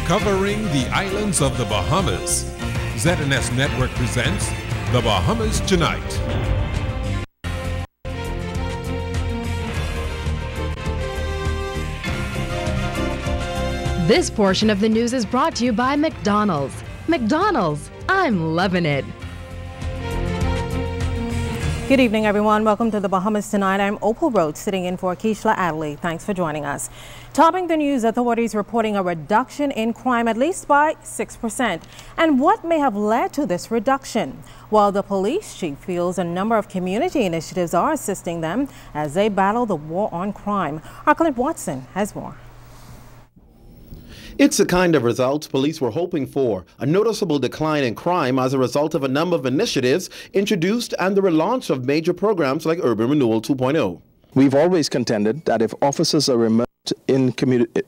Covering the islands of the Bahamas, ZNS Network presents The Bahamas Tonight. This portion of the news is brought to you by McDonald's. McDonald's, I'm loving it. Good evening, everyone. Welcome to the Bahamas Tonight. I'm Opal Rhodes, sitting in for Keishla Adley. Thanks for joining us. Topping the news, authorities reporting a reduction in crime, at least by 6%. And what may have led to this reduction? While the police chief feels a number of community initiatives are assisting them as they battle the war on crime. Our Clint Watson has more. It's the kind of results police were hoping for, a noticeable decline in crime as a result of a number of initiatives introduced and the relaunch of major programs like Urban Renewal 2.0. We've always contended that if officers are immersed in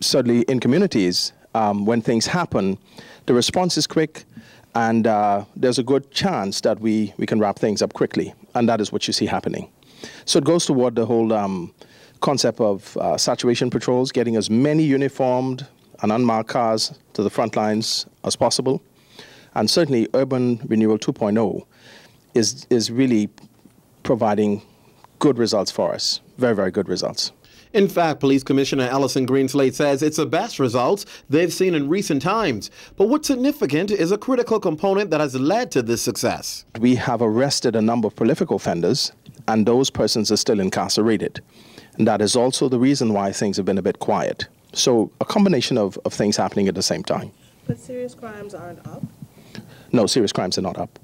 certainly in communities, when things happen, the response is quick and there's a good chance that we can wrap things up quickly, and that is what you see happening. So it goes toward the whole concept of saturation patrols, getting as many uniformed and unmarked cars to the front lines as possible. And certainly Urban Renewal 2.0 is really providing good results for us, very, very good results. In fact, Police Commissioner Allison Greenslade says it's the best results they've seen in recent times. But what's significant is a critical component that has led to this success. We have arrested a number of prolific offenders, and those persons are still incarcerated. And that is also the reason why things have been a bit quiet. So a combination of things happening at the same time. But serious crimes aren't up? No, serious crimes are not up.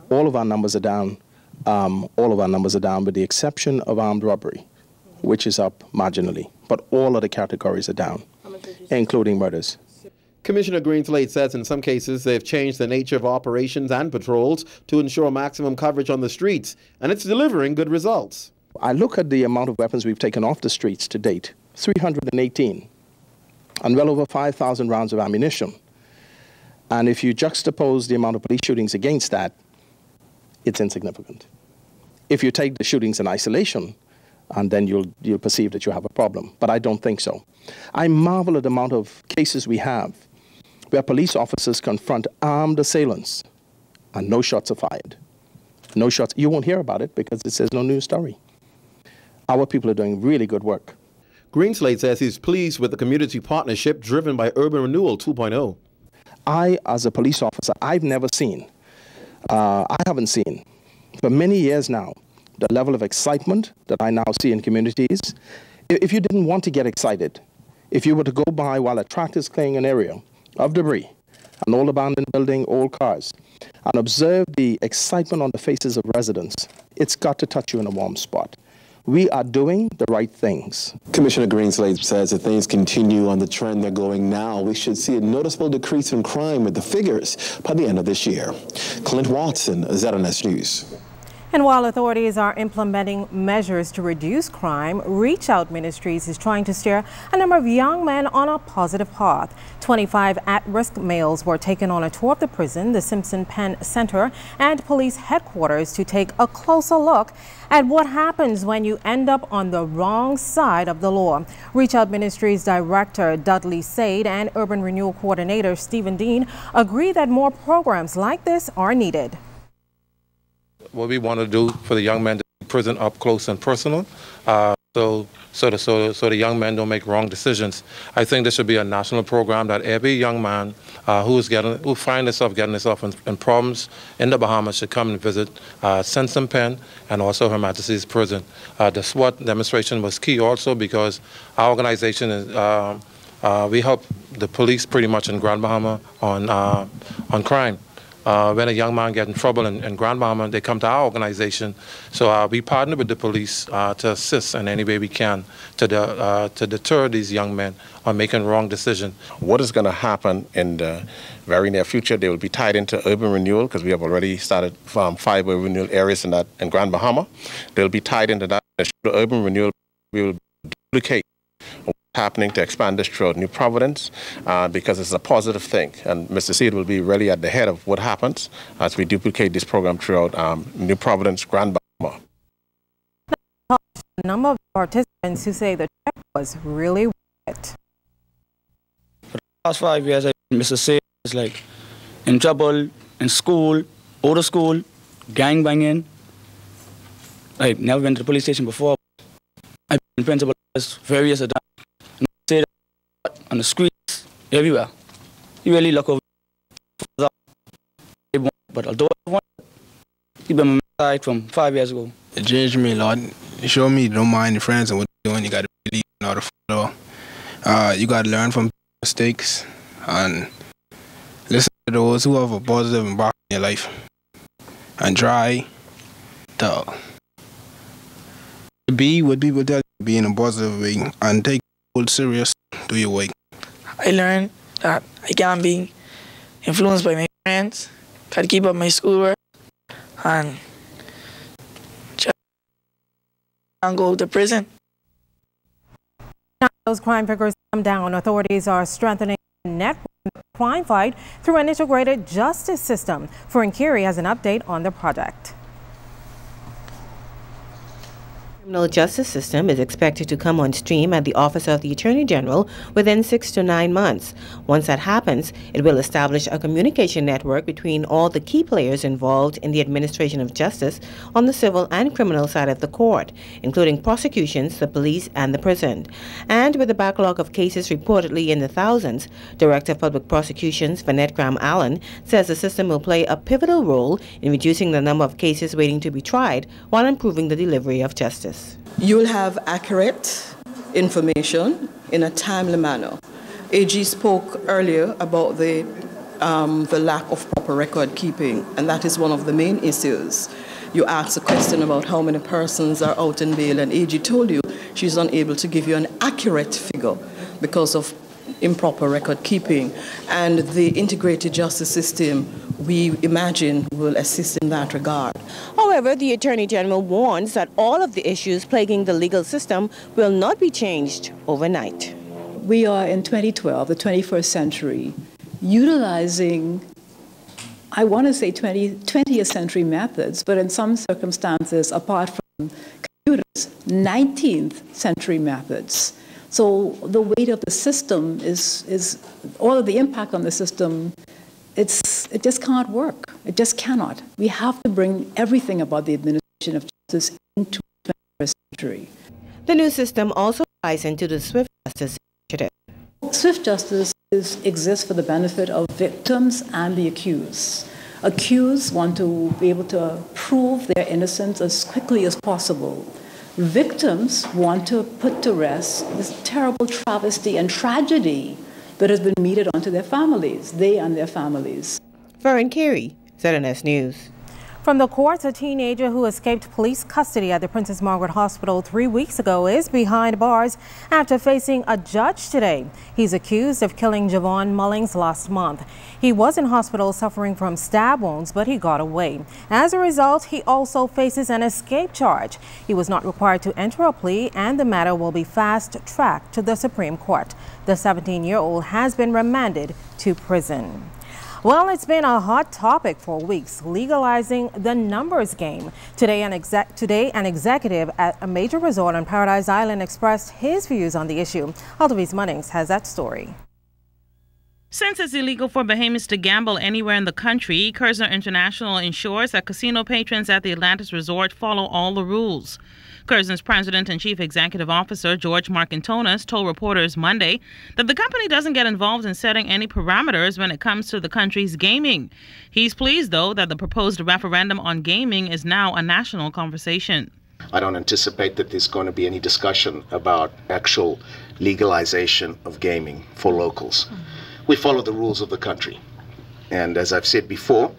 All of our numbers are down. All of our numbers are down with the exception of armed robbery, which is up marginally. But all other categories are down, including murders. Commissioner Greenslade says in some cases they've changed the nature of operations and patrols to ensure maximum coverage on the streets, and it's delivering good results. I look at the amount of weapons we've taken off the streets to date, 318. And well over 5,000 rounds of ammunition. And if you juxtapose the amount of police shootings against that, it's insignificant. If you take the shootings in isolation, and then you'll perceive that you have a problem. But I don't think so. I marvel at the amount of cases we have where police officers confront armed assailants and no shots are fired. No shots. You won't hear about it because it says no news story. Our people are doing really good work. Greenslade says he's pleased with the community partnership driven by Urban Renewal 2.0. I, as a police officer, I haven't seen for many years now the level of excitement that I now see in communities. If you didn't want to get excited, if you were to go by while a tractor is clearing an area of debris, an old abandoned building, old cars, and observe the excitement on the faces of residents, it's got to touch you in a warm spot. We are doing the right things. Commissioner Greenslade says if things continue on the trend they're going now, we should see a noticeable decrease in crime with the figures by the end of this year. Clint Watson, ZNS News. And while authorities are implementing measures to reduce crime, Reach Out Ministries is trying to steer a number of young men on a positive path. 25 at-risk males were taken on a tour of the prison, the Simpson Penn Center, and police headquarters to take a closer look at what happens when you end up on the wrong side of the law. Reach Out Ministries Director Dudley Sade and Urban Renewal Coordinator Stephen Dean agree that more programs like this are needed. What we want to do for the young men to be prison up close and personal, so the young men don't make wrong decisions. I think this should be a national program that every young man who find himself getting himself in problems in the Bahamas should come and visit Simpson Penn and also Her Majesty's Prison. The SWAT demonstration was key also because our organization is we help the police pretty much in Grand Bahama on crime. When a young man gets in trouble in Grand Bahama, they come to our organization. So we partner with the police to assist in any way we can to deter these young men on making wrong decisions. What is going to happen in the very near future? They will be tied into urban renewal because we have already started 5 urban renewal areas in Grand Bahama. They'll be tied into that. The urban renewal will duplicate happening to expand this throughout New Providence because it's a positive thing. And Mr. Seed will be really at the head of what happens as we duplicate this program throughout New Providence, Grand Bahama. A number of participants who say the trip was really worth it. For the past 5 years, I've Mr. Say is like in trouble, in school, out of school, gang banging. I never went to the police station before. I've been principal various times. Say that on the streets, everywhere. You really look over. But although I want to keep them on my side from 5 years ago. It changed me a lot. It showed me you don't mind your friends and what you're doing. You got to believe in order to follow. You got to learn from mistakes and listen to those who have a positive impact in your life and try to be what people tell you to be in a positive way and take it serious, do your work. I learned that I can't be influenced by my friends, got to keep up my schoolwork, and just can't go to prison. Now those crime figures come down, authorities are strengthening the network crime fight through an integrated justice system. Fern Curie has an update on the project. The criminal justice system is expected to come on stream at the Office of the Attorney General within 6 to 9 months. Once that happens, it will establish a communication network between all the key players involved in the administration of justice on the civil and criminal side of the court, including prosecutions, the police, and the prison. And with a backlog of cases reportedly in the thousands, Director of Public Prosecutions Vanette Graham-Allen says the system will play a pivotal role in reducing the number of cases waiting to be tried while improving the delivery of justice. You will have accurate information in a timely manner. AG spoke earlier about the lack of proper record keeping, and that is one of the main issues. You asked a question about how many persons are out in bail, and AG told you she's unable to give you an accurate figure because of improper record keeping. And the integrated justice system, we imagine, will assist in that regard. However, the Attorney General warns that all of the issues plaguing the legal system will not be changed overnight. We are in 2012, the 21st century, utilizing, I want to say 20th century methods, but in some circumstances, apart from computers, 19th century methods. So the weight of the system is all of the impact on the system. It just can't work. It just cannot. We have to bring everything about the administration of justice into the 21st century. The new system also ties into the Swift Justice Initiative. Swift justice exists for the benefit of victims and the accused. Accused want to be able to prove their innocence as quickly as possible. Victims want to put to rest this terrible travesty and tragedy that has been meted onto their families, they and their families. Fern Curie, ZNS News. From the courts, a teenager who escaped police custody at the Princess Margaret Hospital 3 weeks ago is behind bars after facing a judge today. He's accused of killing Javon Mullings last month. He was in hospital suffering from stab wounds, but he got away. As a result, he also faces an escape charge. He was not required to enter a plea, and the matter will be fast-tracked to the Supreme Court. The 17-year-old has been remanded to prison. Well, it's been a hot topic for weeks, legalizing the numbers game. Today, an executive at a major resort on Paradise Island expressed his views on the issue. Aldervis Munnings has that story. Since it's illegal for Bahamians to gamble anywhere in the country, Kerzner International ensures that casino patrons at the Atlantis Resort follow all the rules. Kerzner's president and chief executive officer, George Marcantonis, told reporters Monday that the company doesn't get involved in setting any parameters when it comes to the country's gaming. He's pleased, though, that the proposed referendum on gaming is now a national conversation. I don't anticipate that there's going to be any discussion about actual legalization of gaming for locals. We follow the rules of the country. And as I've said before,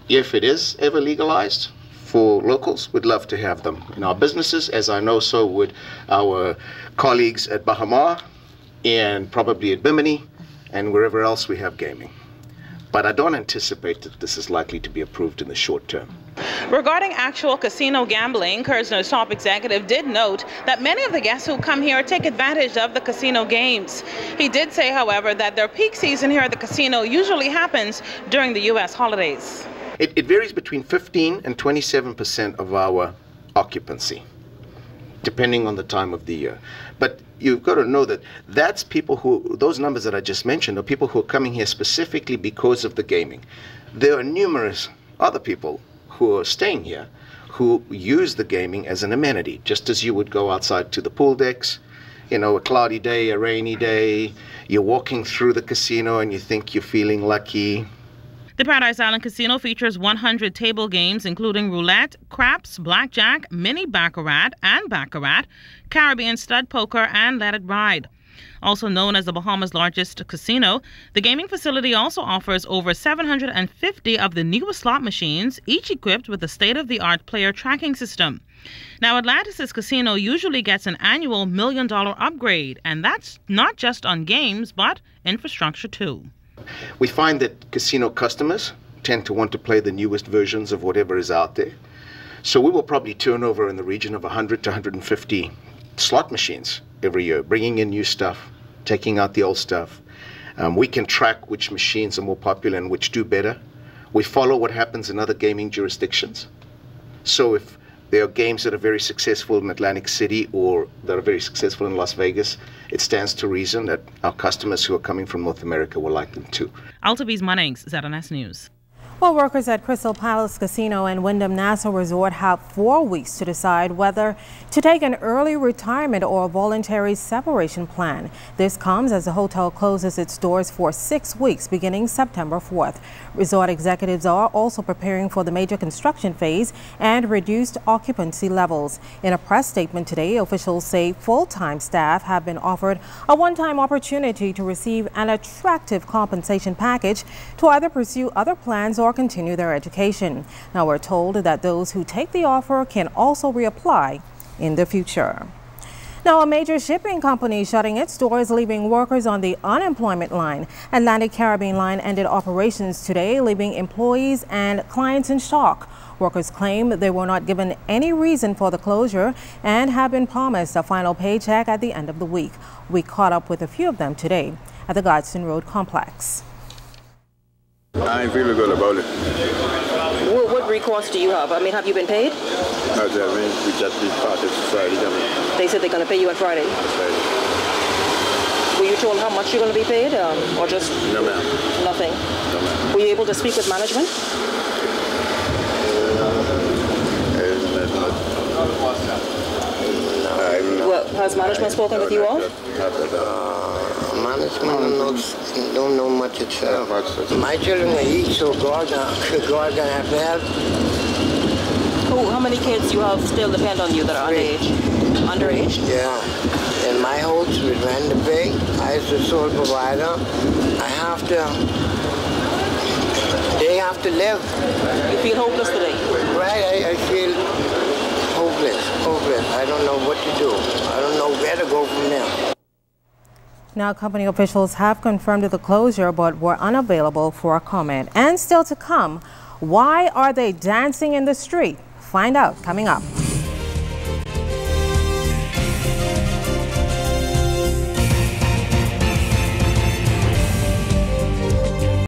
if it is ever legalized for locals, we'd love to have them in our businesses, as I know so would our colleagues at Bahamar and probably at Bimini and wherever else we have gaming. But I don't anticipate that this is likely to be approved in the short term. Regarding actual casino gambling, Kerzner's top executive did note that many of the guests who come here take advantage of the casino games. He did say, however, that their peak season here at the casino usually happens during the U.S. holidays. It varies between 15 and 27% of our occupancy, depending on the time of the year. But you've got to know that that's people who, those numbers that I just mentioned are people who are coming here specifically because of the gaming. There are numerous other people who are staying here who use the gaming as an amenity, just as you would go outside to the pool decks, you know, a cloudy day, a rainy day, you're walking through the casino and you think you're feeling lucky. The Paradise Island Casino features 100 table games, including roulette, craps, blackjack, mini baccarat and baccarat, Caribbean stud poker, and let it ride. Also known as the Bahamas' largest casino, the gaming facility also offers over 750 of the newest slot machines, each equipped with a state-of-the-art player tracking system. Now, Atlantis' casino usually gets an annual $1 million upgrade, and that's not just on games, but infrastructure too. We find that casino customers tend to want to play the newest versions of whatever is out there. So we will probably turn over in the region of 100 to 150 slot machines every year, bringing in new stuff, taking out the old stuff. We can track which machines are more popular and which do better. We follow what happens in other gaming jurisdictions. So if there are games that are very successful in Atlantic City or that are very successful in Las Vegas, it stands to reason that our customers who are coming from North America will like them too. Altaviz Munnings, ZNS News. Well, workers at Crystal Palace Casino and Wyndham Nassau Resort have 4 weeks to decide whether to take an early retirement or a voluntary separation plan. This comes as the hotel closes its doors for 6 weeks beginning September 4th. Resort executives are also preparing for the major construction phase and reduced occupancy levels. In a press statement today, officials say full-time staff have been offered a one-time opportunity to receive an attractive compensation package to either pursue other plans or continue their education. Now we're told that those who take the offer can also reapply in the future. Now, a major shipping company shutting its doors, leaving workers on the unemployment line. Atlantic Caribbean Line ended operations today, leaving employees and clients in shock. Workers claim they were not given any reason for the closure and have been promised a final paycheck at the end of the week. We caught up with a few of them today at the Gadsden Road complex. I ain't feeling good about it. What recourse do you have? I mean, have you been paid? No, we just be part of society. They said they're going to pay you on Friday. Friday. Were you told how much you're going to be paid, or just no, ma'am. Nothing? No, ma'am. Were you able to speak with management? Well, has management spoken with you all? Management don't know much itself. My children are each, so God gonna have to help. How many kids you have still depend on you that are underage? Yeah. In my house with rent to pay, I is the sole provider. They have to live. You feel hopeless today? Right, I feel hopeless. I don't know what to do. I don't know where to go from there. Now, company officials have confirmed the closure but were unavailable for a comment. And still to come, why are they dancing in the street? Find out coming up.